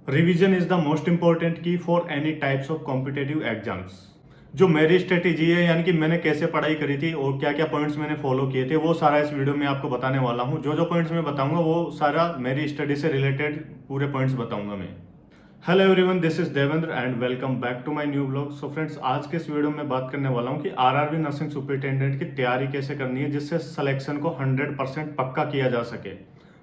Revision is the most important key for any types of competitive exams. जो मेरी strategy है यानी कि मैंने कैसे पढ़ाई करी थी और क्या क्या पॉइंट्स मैंने फॉलो किए थे वो सारा इस वीडियो में आपको बताने वाला हूँ। जो जो पॉइंट्स मैं बताऊंगा वो सारा मेरी स्टडी से रिलेटेड पूरे पॉइंट्स बताऊंगा मैं। Hello everyone, this is Devendra and welcome back to my new blog. So friends, आज के इस वीडियो में बात करने वाला हूँ कि आरआरबी नर्सिंग सुपरिटेंडेंट की तैयारी कैसे करनी है जिससे सिलेक्शन को 100% पक्का किया जा सके।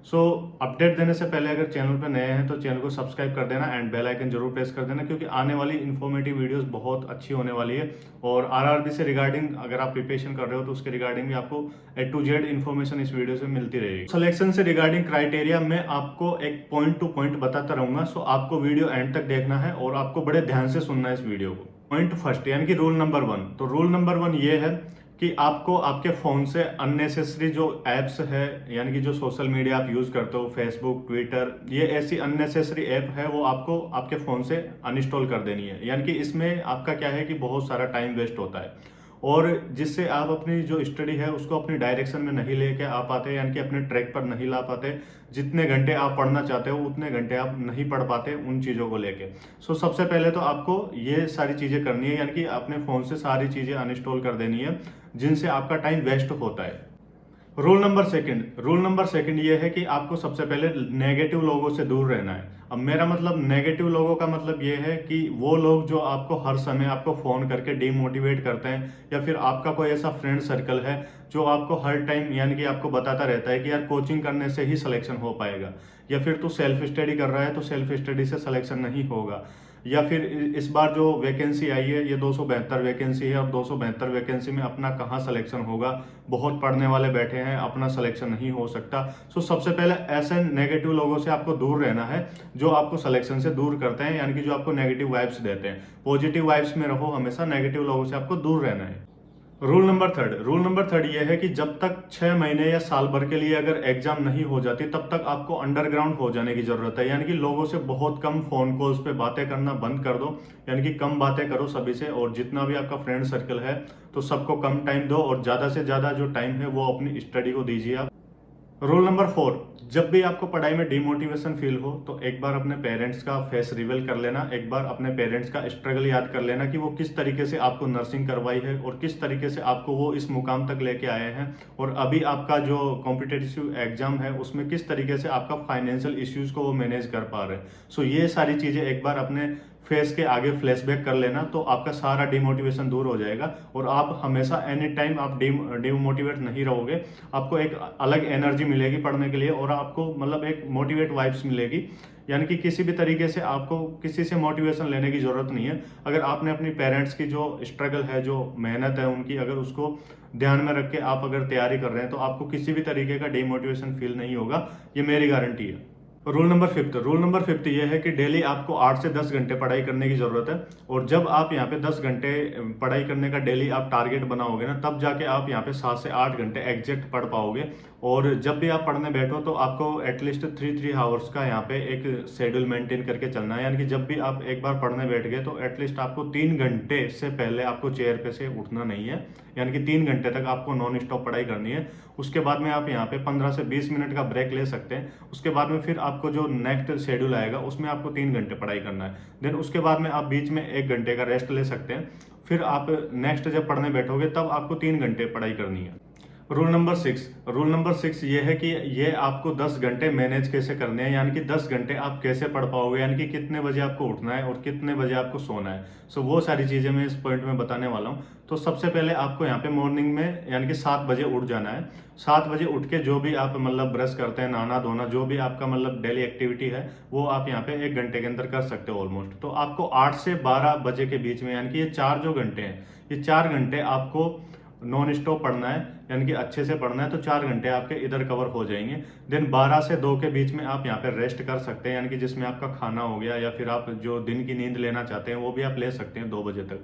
सो अपडेट देने से पहले अगर चैनल पर नए हैं तो चैनल को सब्सक्राइब कर देना एंड बेल आइकन जरूर प्रेस कर देना, क्योंकि आने वाली इन्फॉर्मेटिव वीडियोस बहुत अच्छी होने वाली है। और आरआरबी से रिगार्डिंग अगर आप प्रिपरेशन कर रहे हो तो उसके रिगार्डिंग भी आपको A to Z इन्फॉर्मेशन इस वीडियो से मिलती रहेगी। सिलेक्शन से रिगार्डिंग क्राइटेरिया मैं आपको एक पॉइंट टू पॉइंट बताता रहूंगा। सो आपको वीडियो एंड तक देखना है और आपको बड़े ध्यान से सुनना है इस वीडियो को। पॉइंट फर्स्ट यानी कि रूल नंबर 1। तो रूल नंबर 1 ये है कि आपको आपके फोन से अननेसेसरी जो एप्स है यानी कि जो सोशल मीडिया आप यूज करते हो, फेसबुक, ट्विटर, ये ऐसी अननेसेसरी ऐप है वो आपको आपके फोन से अनइंस्टॉल कर देनी है। यानी कि इसमें आपका क्या है कि बहुत सारा टाइम वेस्ट होता है और जिससे आप अपनी जो स्टडी है उसको अपनी डायरेक्शन में नहीं लेके आ पाते, यानी कि अपने ट्रैक पर नहीं ला पाते। जितने घंटे आप पढ़ना चाहते हो उतने घंटे आप नहीं पढ़ पाते उन चीज़ों को लेके। सो सबसे पहले तो आपको ये सारी चीज़ें करनी है, यानी कि अपने फ़ोन से सारी चीज़ें अनइंस्टॉल कर देनी है जिनसे आपका टाइम वेस्ट होता है। रूल नंबर सेकंड ये है कि आपको सबसे पहले नेगेटिव लोगों से दूर रहना है। अब मेरा मतलब नेगेटिव लोगों का मतलब ये है कि वो लोग जो आपको हर समय आपको फोन करके डिमोटिवेट करते हैं, या फिर आपका कोई ऐसा फ्रेंड सर्कल है जो आपको हर टाइम यानी कि आपको बताता रहता है कि यार कोचिंग करने से ही सिलेक्शन हो पाएगा, या फिर तू सेल्फ स्टडी कर रहा है तो सेल्फ स्टडी से सिलेक्शन नहीं होगा, या फिर इस बार जो वैकेंसी आई है ये 272 वैकेंसी है और 272 वैकेंसी में अपना कहाँ सिलेक्शन होगा, बहुत पढ़ने वाले बैठे हैं, अपना सिलेक्शन नहीं हो सकता। सो सबसे पहले ऐसे नेगेटिव लोगों से आपको दूर रहना है जो आपको सिलेक्शन से दूर करते हैं, यानी कि जो आपको नेगेटिव वाइब्स देते हैं। पॉजिटिव वाइब्स में रहो हमेशा, नेगेटिव लोगों से आपको दूर रहना है। रूल नंबर थर्ड ये है कि जब तक 6 महीने या साल भर के लिए अगर एग्जाम नहीं हो जाती तब तक आपको अंडरग्राउंड हो जाने की जरूरत है। यानी कि लोगों से बहुत कम फोन कॉल्स पे बातें करना बंद कर दो, यानी कि कम बातें करो सभी से, और जितना भी आपका फ्रेंड सर्कल है तो सबको कम टाइम दो और ज्यादा से ज्यादा जो टाइम है वो अपनी स्टडी को दीजिए आप। रूल नंबर 4, जब भी आपको पढ़ाई में डिमोटिवेशन फील हो तो एक बार अपने पेरेंट्स का फेस रिवील कर लेना, एक बार अपने पेरेंट्स का स्ट्रगल याद कर लेना कि वो किस तरीके से आपको नर्सिंग करवाई है और किस तरीके से आपको वो इस मुकाम तक लेके आए हैं, और अभी आपका जो कॉम्पिटिटिव एग्जाम है उसमें किस तरीके से आपका फाइनेंशियल इश्यूज को वो मैनेज कर पा रहे हैं। सो ये सारी चीज़ें एक बार अपने फेस के आगे फ्लैशबैक कर लेना तो आपका सारा डिमोटिवेशन दूर हो जाएगा और आप हमेशा एनी टाइम आप डिमोटिवेट नहीं रहोगे। आपको एक अलग एनर्जी मिलेगी पढ़ने के लिए और आपको मतलब एक मोटिवेट वाइब्स मिलेगी। यानी कि किसी भी तरीके से आपको किसी से मोटिवेशन लेने की जरूरत नहीं है। अगर आपने अपनी पेरेंट्स की जो स्ट्रगल है, जो मेहनत है उनकी, अगर उसको ध्यान में रख के आप अगर तैयारी कर रहे हैं तो आपको किसी भी तरीके का डिमोटिवेशन फील नहीं होगा, ये मेरी गारंटी है। रूल नंबर फिफ्थ ये है कि डेली आपको 8 से 10 घंटे पढ़ाई करने की जरूरत है, और जब आप यहाँ पे 10 घंटे पढ़ाई करने का डेली आप टारगेट बनाओगे ना, तब जाके आप यहाँ पे 7 से 8 घंटे एग्जैक्ट पढ़ पाओगे। और जब भी आप पढ़ने बैठो तो आपको एटलीस्ट 3 आवर्स का यहाँ पे एक शेड्यूल मेंटेन करके चलना है। यानी कि जब भी आप एक बार पढ़ने बैठ गए तो एटलीस्ट आपको 3 घंटे से पहले आपको चेयर पे से उठना नहीं है, यानी कि 3 घंटे तक आपको नॉन स्टॉप पढ़ाई करनी है। उसके बाद में आप यहाँ पे 15 से 20 मिनट का ब्रेक ले सकते हैं। उसके बाद में फिर आपको जो नेक्स्ट शेड्यूल आएगा उसमें आपको 3 घंटे पढ़ाई करना है। देन उसके बाद में आप बीच में 1 घंटे का रेस्ट ले सकते हैं। फिर आप नेक्स्ट जब पढ़ने बैठोगे तब आपको 3 घंटे पढ़ाई करनी है। रूल नंबर 6 ये है कि ये आपको 10 घंटे मैनेज कैसे करने हैं, यानी कि 10 घंटे आप कैसे पढ़ पाओगे, यानी कि कितने बजे आपको उठना है और कितने बजे आपको सोना है। सो वो सारी चीज़ें मैं इस पॉइंट में बताने वाला हूँ। तो सबसे पहले आपको यहाँ पे मॉर्निंग में यानी कि 7 बजे उठ जाना है। 7 बजे उठ के जो भी आप मतलब ब्रश करते हैं, नहाना धोना, जो भी आपका मतलब डेली एक्टिविटी है वो आप यहाँ पे 1 घंटे के अंदर कर सकते हो ऑलमोस्ट। तो आपको 8 से 12 बजे के बीच में, यानी कि ये 4 जो घंटे हैं, ये 4 घंटे आपको नॉन स्टॉप पढ़ना है, यानी कि अच्छे से पढ़ना है। तो 4 घंटे आपके इधर कवर हो जाएंगे। देन 12 से 2 के बीच में आप यहाँ पे रेस्ट कर सकते हैं, यानी कि जिसमें आपका खाना हो गया, या फिर आप जो दिन की नींद लेना चाहते हैं वो भी आप ले सकते हैं 2 बजे तक।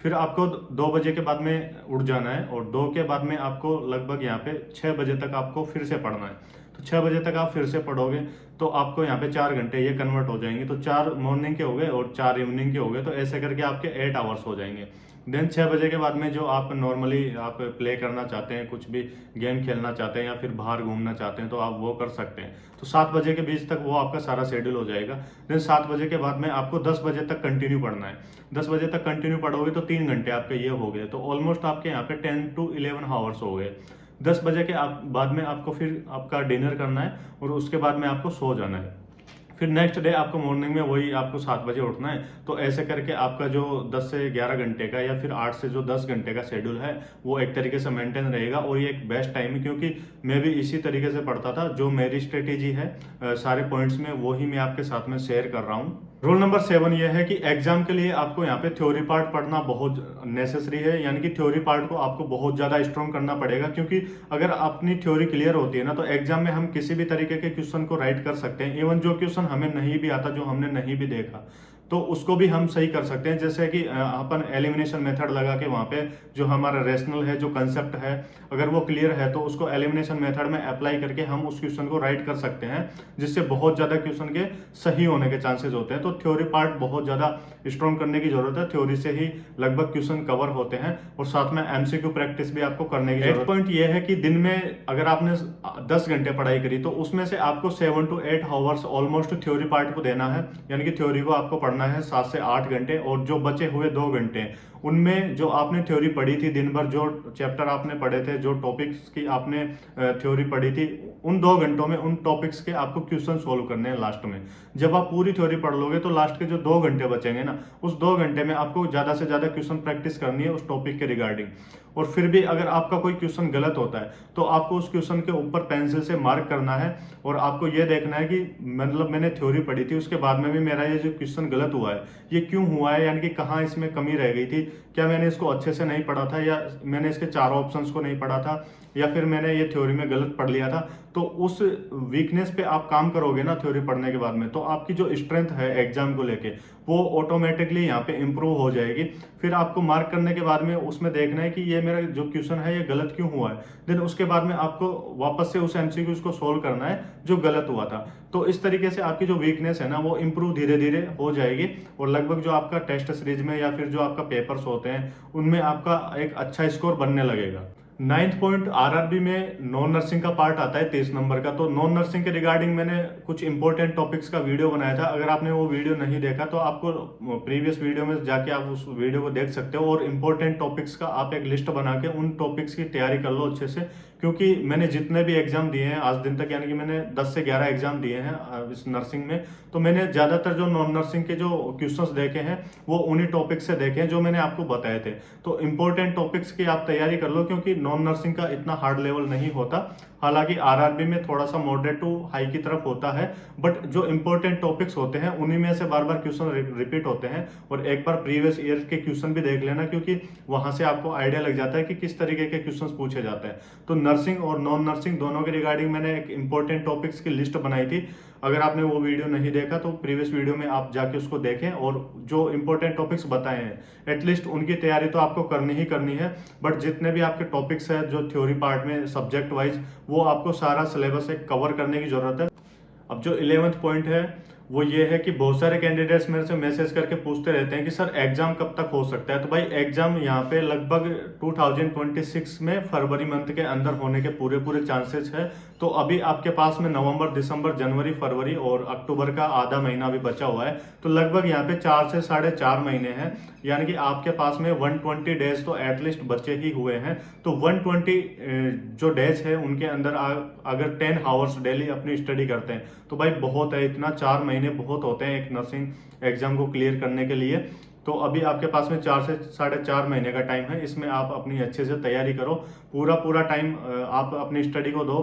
फिर आपको 2 बजे के बाद में उठ जाना है और 2 के बाद में आपको लगभग यहाँ पे 6 बजे तक आपको फिर से पढ़ना है। तो 6 बजे तक आप फिर से पढ़ोगे तो आपको यहाँ पे 4 घंटे ये कन्वर्ट हो जाएंगे, तो 4 मॉर्निंग के हो गए और 4 इवनिंग के हो गए, तो ऐसे करके आपके 8 आवर्स हो जाएंगे। देन 6 बजे के बाद में जो आप नॉर्मली आप प्ले करना चाहते हैं, कुछ भी गेम खेलना चाहते हैं या फिर बाहर घूमना चाहते हैं तो आप वो कर सकते हैं। तो 7 बजे के बीच तक वो आपका सारा शेड्यूल हो जाएगा। देन 7 बजे के बाद में आपको 10 बजे तक कंटिन्यू पढ़ना है। 10 बजे तक कंटिन्यू पढ़ोगे तो 3 घंटे आपके ये हो गए, तो ऑलमोस्ट आपके यहाँ पे 10 to 11 आवर्स हो गए। 10 बजे के बाद में आपको फिर आपका डिनर करना है और उसके बाद में आपको सो जाना है। फिर नेक्स्ट डे आपको मॉर्निंग में वही आपको 7 बजे उठना है। तो ऐसे करके आपका जो 10 से 11 घंटे का या फिर 8 से जो 10 घंटे का शेड्यूल है वो एक तरीके से मेंटेन रहेगा, और ये एक बेस्ट टाइम है, क्योंकि मैं भी इसी तरीके से पढ़ता था। जो मेरी स्ट्रेटेजी है सारे पॉइंट्स में वो ही मैं आपके साथ में शेयर कर रहा हूँ। रूल नंबर 7 ये है कि एग्जाम के लिए आपको यहाँ पे थ्योरी पार्ट पढ़ना बहुत नेसेसरी है, यानी कि थ्योरी पार्ट को आपको बहुत ज़्यादा स्ट्रॉन्ग करना पड़ेगा, क्योंकि अगर अपनी थ्योरी क्लियर होती है ना तो एग्जाम में हम किसी भी तरीके के क्वेश्चन को राइट कर सकते हैं। इवन जो क्वेश्चन हमें नहीं भी आता, जो हमने नहीं भी देखा, तो उसको भी हम सही कर सकते हैं। जैसे कि अपन एलिमिनेशन मेथड लगा के वहाँ पे जो हमारा रेशनल है, जो कंसेप्ट है, अगर वो क्लियर है तो उसको एलिमिनेशन मेथड में अप्लाई करके हम उस क्वेश्चन को राइट कर सकते हैं, जिससे बहुत ज़्यादा क्वेश्चन के सही होने के चांसेस होते हैं। तो थ्योरी पार्ट बहुत ज़्यादा स्ट्रॉन्ग करने की जरूरत है। थ्योरी से ही लगभग क्वेश्चन कवर होते हैं, और साथ में एमसीक्यू प्रैक्टिस भी आपको करने की जरूरत है। एक पॉइंट ये है कि दिन में अगर आपने 10 घंटे पढ़ाई करी तो उसमें से आपको 7 to 8 hours almost theory part को देना है, यानी कि थ्योरी को आपको पढ़ना है 7 से 8 घंटे, और जो बचे हुए 2 घंटे उनमें जो आपने थ्योरी पढ़ी थी दिन भर, जो चैप्टर आपने पढ़े थे, जो टॉपिक्स की आपने थ्योरी पढ़ी थी, उन 2 घंटों में उन टॉपिक्स के आपको क्वेश्चन सोल्व करने हैं लास्ट में। जब आप पूरी थ्योरी पढ़ लोगे तो लास्ट के जो 2 घंटे बचेंगे ना, उस 2 घंटे में आपको ज़्यादा से ज़्यादा क्वेश्चन प्रैक्टिस करनी है उस टॉपिक के रिगार्डिंग। और फिर भी अगर आपका कोई क्वेश्चन गलत होता है तो आपको उस क्वेश्चन के ऊपर पेंसिल से मार्क करना है, और आपको ये देखना है कि मतलब मैंने थ्योरी पढ़ी थी, उसके बाद में भी मेरा ये जो क्वेश्चन गलत हुआ है ये क्यों हुआ है, यानी कि कहाँ इसमें कमी रह गई थी, क्या मैंने इसको अच्छे से नहीं पढ़ा था, या मैंने इसके 4 ऑप्शंस को नहीं पढ़ा था, या फिर मैंने ये थ्योरी में गलत पढ़ लिया था। तो उस वीकनेस पे आप काम करोगे ना थ्योरी पढ़ने के बाद में, तो आपकी जो स्ट्रेंथ है एग्जाम को लेके वो ऑटोमेटिकली यहाँ पे इम्प्रूव हो जाएगी। फिर आपको मार्क करने के बाद में उसमें देखना है कि ये मेरा जो क्वेश्चन है ये गलत क्यों हुआ है। देन उसके बाद में आपको वापस से उस एमसीक्यूज को सोल्व करना है जो गलत हुआ था। तो इस तरीके से आपकी जो वीकनेस है ना वो इम्प्रूव धीरे धीरे हो जाएगी, और लगभग जो आपका टेस्ट सीरीज में या फिर जो आपका पेपर्स होते हैं उनमें आपका एक अच्छा स्कोर बनने लगेगा। 9th पॉइंट आरआरबी में नॉन नर्सिंग का पार्ट आता है 23 नंबर का। तो नॉन नर्सिंग के रिगार्डिंग मैंने कुछ इंपॉर्टेंट टॉपिक्स का वीडियो बनाया था। अगर आपने वो वीडियो नहीं देखा तो आपको प्रीवियस वीडियो में जाके आप उस वीडियो को देख सकते हो, और इंपॉर्टेंट टॉपिक्स का आप एक लिस्ट बना के उन टॉपिक्स की तैयारी कर लो अच्छे से, क्योंकि मैंने जितने भी एग्जाम दिए हैं आज दिन तक, यानी कि मैंने 10 से 11 एग्जाम दिए हैं इस नर्सिंग में, तो मैंने ज़्यादातर जो नॉन नर्सिंग के जो क्वेश्चंस देखे हैं वो उन्हीं टॉपिक्स से देखे हैं जो मैंने आपको बताए थे। तो इंपॉर्टेंट टॉपिक्स की आप तैयारी कर लो, क्योंकि नॉन नर्सिंग का इतना हार्ड लेवल नहीं होता। हालांकि आरआरबी में थोड़ा सा मॉडरेट टू हाई की तरफ होता है, बट जो इंपॉर्टेंट टॉपिक्स होते हैं उन्हीं में से बार बार क्वेश्चन रिपीट होते हैं। और एक बार प्रीवियस ईयर के क्वेश्चन भी देख लेना, क्योंकि वहां से आपको आइडिया लग जाता है कि किस तरीके के क्वेश्चन पूछे जाते हैं। तो नर्सिंग और नॉन नर्सिंग दोनों के रिगार्डिंग मैंने एक इंपॉर्टेंट टॉपिक्स की लिस्ट बनाई थी। अगर आपने वो वीडियो नहीं देखा तो प्रीवियस वीडियो में आप जाके उसको देखें, और जो इंपॉर्टेंट टॉपिक्स बताए हैं एटलीस्ट उनकी तैयारी तो आपको करनी ही करनी है। बट जितने भी आपके टॉपिक्स है जो थ्योरी पार्ट में सब्जेक्ट वाइज, वो आपको सारा सिलेबस एक कवर करने की जरूरत है। अब जो 11th पॉइंट है वो ये है कि बहुत सारे कैंडिडेट्स मेरे से मैसेज करके पूछते रहते हैं कि सर एग्जाम कब तक हो सकता है। तो भाई एग्जाम यहाँ पे लगभग 2026 में फरवरी मंथ के अंदर होने के पूरे चांसेस है। तो अभी आपके पास में नवंबर, दिसंबर, जनवरी, फरवरी और अक्टूबर का आधा महीना भी बचा हुआ है। तो लगभग यहाँ पे 4 से 4.5 महीने हैं, यानी कि आपके पास में 120 डेज तो एटलीस्ट बचे ही हुए हैं। तो 120 जो डेज है उनके अंदर अगर 10 आवर्स डेली अपनी स्टडी करते हैं तो भाई बहुत है, इतना 4 महीने बहुत होते हैं एक नर्सिंग एग्जाम को क्लियर करने के लिए। तो अभी आपके पास में 4 से 4.5 महीने का टाइम है, इसमें आप अपनी अच्छे से तैयारी करो। पूरा टाइम आप अपनी स्टडी को दो।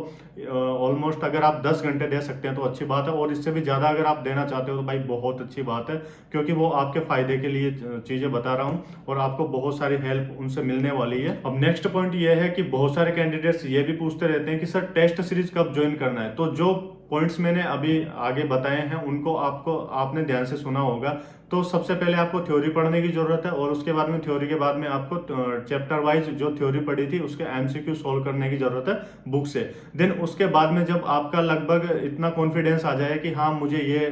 ऑलमोस्ट अगर आप 10 घंटे दे सकते हैं तो अच्छी बात है, और इससे भी ज़्यादा अगर आप देना चाहते हो तो भाई बहुत अच्छी बात है, क्योंकि वो आपके फायदे के लिए चीज़ें बता रहा हूँ और आपको बहुत सारी हेल्प उनसे मिलने वाली है। अब नेक्स्ट पॉइंट ये है कि बहुत सारे कैंडिडेट्स ये भी पूछते रहते हैं कि सर टेस्ट सीरीज कब ज्वाइन करना है। तो जो पॉइंट्स मैंने अभी आगे बताए हैं उनको आपने ध्यान से सुना होगा। तो सबसे पहले आपको थ्योरी पढ़ने की जरूरत है और उसके बाद में थ्योरी के बाद में आपको चैप्टर वाइज जो थ्योरी पढ़ी थी उसके एमसीक्यू सोल्व करने की जरूरत है बुक से। देन उसके बाद में जब आपका लगभग इतना कॉन्फिडेंस आ जाए कि हाँ मुझे ये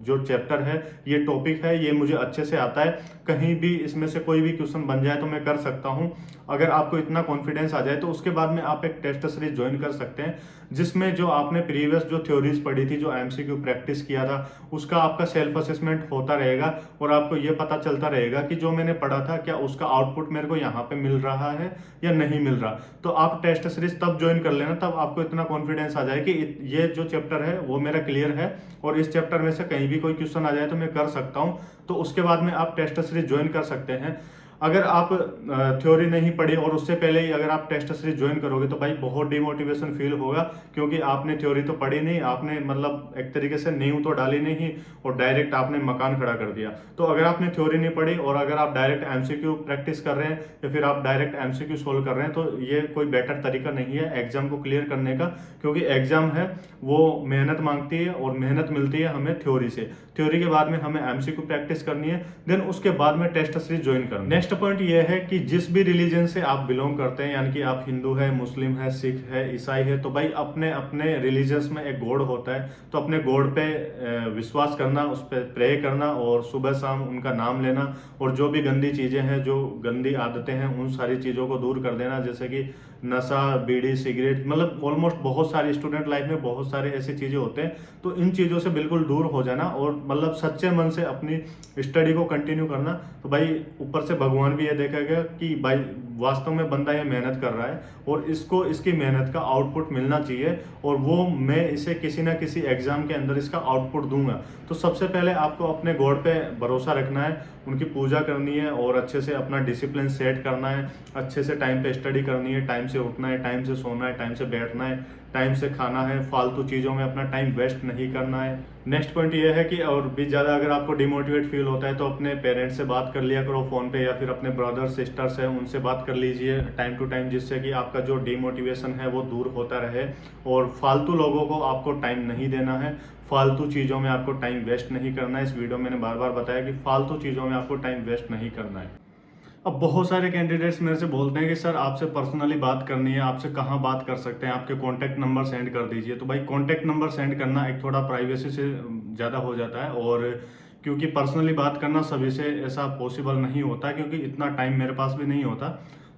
जो चैप्टर है, ये टॉपिक है, ये मुझे अच्छे से आता है, कहीं भी इसमें से कोई भी क्वेश्चन बन जाए तो मैं कर सकता हूँ, अगर आपको इतना कॉन्फिडेंस आ जाए तो उसके बाद में आप एक टेस्ट सीरीज ज्वाइन कर सकते हैं जिसमें जो आपने प्रीवियस जो थ्योरीज पढ़ी थी, जो एमसीक्यू प्रैक्टिस किया था, उसका आपका सेल्फ असेसमेंट होता रहेगा और आपको ये पता चलता रहेगा कि जो मैंने पढ़ा था क्या उसका आउटपुट मेरे को यहाँ पे मिल रहा है या नहीं मिल रहा। तो आप टेस्ट सीरीज तब ज्वाइन कर लेना, तब आपको इतना कॉन्फिडेंस आ जाए कि ये जो चैप्टर है वो मेरा क्लियर है और इस चैप्टर में से कहीं भी कोई क्वेश्चन आ जाए तो मैं कर सकता हूँ। तो उसके बाद में आप टेस्ट सीरीज ज्वाइन कर सकते हैं। अगर आप थ्योरी नहीं पढ़ी और उससे पहले ही अगर आप टेस्ट सीरीज ज्वाइन करोगे तो भाई बहुत डिमोटिवेशन फील होगा, क्योंकि आपने थ्योरी तो पढ़ी नहीं, आपने मतलब एक तरीके से नींव तो डाली नहीं और डायरेक्ट आपने मकान खड़ा कर दिया। तो अगर आपने थ्योरी नहीं पढ़ी और अगर आप डायरेक्ट एमसीक्यू प्रैक्टिस कर रहे हैं या फिर आप डायरेक्ट एमसीक्यू सोल्व कर रहे हैं तो ये कोई बेटर तरीका नहीं है एग्जाम को क्लियर करने का, क्योंकि एग्जाम है वो मेहनत मांगती है और मेहनत मिलती है हमें थ्योरी से। थ्योरी के बाद में हमें एमसीक्यू प्रैक्टिस करनी है, देन उसके बाद में टेस्ट सीरीज ज्वाइन करनी है। नेक्स्ट पॉइंट ये है कि जिस भी रिलीजन से आप बिलोंग करते हैं, यानी कि आप हिंदू है, मुस्लिम है, सिख है, ईसाई है, तो भाई अपने अपने रिलीजन्स में एक गॉड होता है। तो अपने गॉड पे विश्वास करना, उस पर प्रे करना और सुबह शाम उनका नाम लेना और जो भी गंदी चीजें हैं, जो गंदी आदतें हैं, उन सारी चीजों को दूर कर देना, जैसे कि नशा, बीड़ी, सिगरेट, मतलब ऑलमोस्ट बहुत सारी स्टूडेंट लाइफ में बहुत सारे ऐसी चीजें होते हैं। तो इन चीजों से बिल्कुल दूर हो जाना और मतलब सच्चे मन से अपनी स्टडी को कंटिन्यू करना। तो भाई ऊपर से भगवान भी ये देखेगा कि भाई वास्तव में बंदा ये मेहनत कर रहा है और इसको इसकी मेहनत का आउटपुट मिलना चाहिए और वो मैं इसे किसी ना किसी एग्जाम के अंदर इसका आउटपुट दूंगा। तो सबसे पहले आपको अपने गॉड पे भरोसा रखना है, उनकी पूजा करनी है और अच्छे से अपना डिसिप्लिन सेट करना है, अच्छे से टाइम पे स्टडी करनी है, टाइम से उठना है, टाइम से सोना है, टाइम से बैठना है, टाइम से खाना है, फालतू चीज़ों में अपना टाइम वेस्ट नहीं करना है। नेक्स्ट पॉइंट ये है कि और भी ज़्यादा अगर आपको डिमोटिवेट फील होता है तो अपने पेरेंट्स से बात कर लिया करो फ़ोन पे, या फिर अपने ब्रदर्स सिस्टर्स हैं उनसे बात कर लीजिए टाइम टू टाइम, जिससे कि आपका जो डिमोटिवेशन है वो दूर होता रहे। और फालतू लोगों को आपको टाइम नहीं देना है, फालतू चीज़ों में आपको टाइम वेस्ट नहीं करना है। इस वीडियो में मैंने बार बार बताया कि फालतू चीज़ों में आपको टाइम वेस्ट नहीं करना है। अब बहुत सारे कैंडिडेट्स मेरे से बोलते हैं कि सर आपसे पर्सनली बात करनी है, आपसे कहाँ बात कर सकते हैं, आपके कॉन्टैक्ट नंबर सेंड कर दीजिए। तो भाई कॉन्टैक्ट नंबर सेंड करना एक थोड़ा प्राइवेसी से ज़्यादा हो जाता है, और क्योंकि पर्सनली बात करना सभी से ऐसा पॉसिबल नहीं होता, क्योंकि इतना टाइम मेरे पास भी नहीं होता।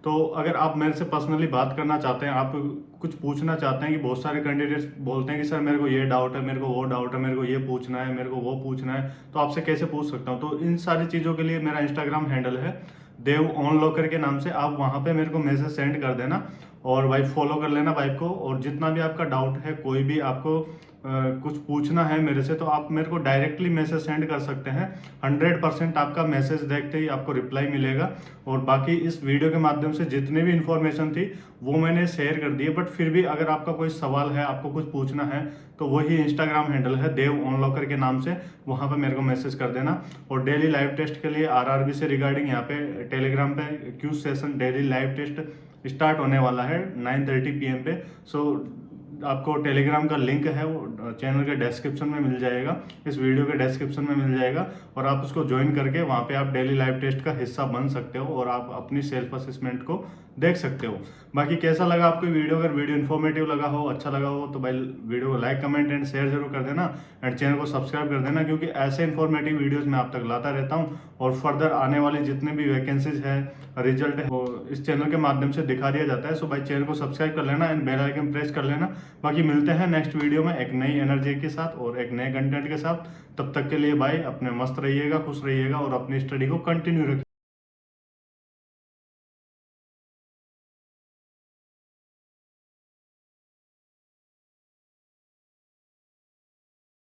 तो अगर आप मेरे से पर्सनली बात करना चाहते हैं, आप कुछ पूछना चाहते हैं, कि बहुत सारे कैंडिडेट्स बोलते हैं कि सर मेरे को ये डाउट है, मेरे को वो डाउट है, मेरे को ये पूछना है, मेरे को वो पूछना है, तो आपसे कैसे पूछ सकता हूँ। तो इन सारी चीज़ों के लिए मेरा इंस्टाग्राम हैंडल है देव ऑन लॉकर के नाम से, आप वहाँ पे मेरे को मैसेज सेंड कर देना और भाई फॉलो कर लेना भाई को। और जितना भी आपका डाउट है, कोई भी आपको कुछ पूछना है मेरे से, तो आप मेरे को डायरेक्टली मैसेज सेंड कर सकते हैं। 100% आपका मैसेज देखते ही आपको रिप्लाई मिलेगा। और बाकी इस वीडियो के माध्यम से जितनी भी इंफॉर्मेशन थी वो मैंने शेयर कर दी है, बट फिर भी अगर आपका कोई सवाल है, आपको कुछ पूछना है, तो वही इंस्टाग्राम हैंडल है देव ऑन लॉकर के नाम से, वहाँ पे मेरे को मैसेज कर देना। और डेली लाइव टेस्ट के लिए आरआरबी से रिगार्डिंग यहाँ पे टेलीग्राम पे quiz session daily live test start होने वाला है 9:30 PM पे। सो आपको टेलीग्राम का लिंक है वो चैनल के डिस्क्रिप्शन में मिल जाएगा, इस वीडियो के डिस्क्रिप्शन में मिल जाएगा, और आप उसको ज्वाइन करके वहाँ पे आप डेली लाइव टेस्ट का हिस्सा बन सकते हो और आप अपनी सेल्फ असेसमेंट को देख सकते हो। बाकी कैसा लगा आपको वीडियो, अगर वीडियो इन्फॉर्मेटिव लगा हो, अच्छा लगा हो, तो भाई वीडियो को लाइक, कमेंट एंड शेयर जरूर कर देना एंड चैनल को सब्सक्राइब कर देना, क्योंकि ऐसे इन्फॉर्मेटिव वीडियोस मैं आप तक लाता रहता हूँ। और फर्दर आने वाली जितने भी वैकेंसीज है, रिजल्ट है, वो इस चैनल के माध्यम से दिखा दिया जाता है। सो भाई चैनल को सब्सक्राइब कर लेना एंड बेल आइकन प्रेस कर लेना। बाकी मिलते हैं नेक्स्ट वीडियो में एक नई एनर्जी के साथ और एक नए कंटेंट के साथ। तब तक के लिए भाई अपने मस्त रहिएगा, खुश रहिएगा और अपनी स्टडी को कंटिन्यू रखिए।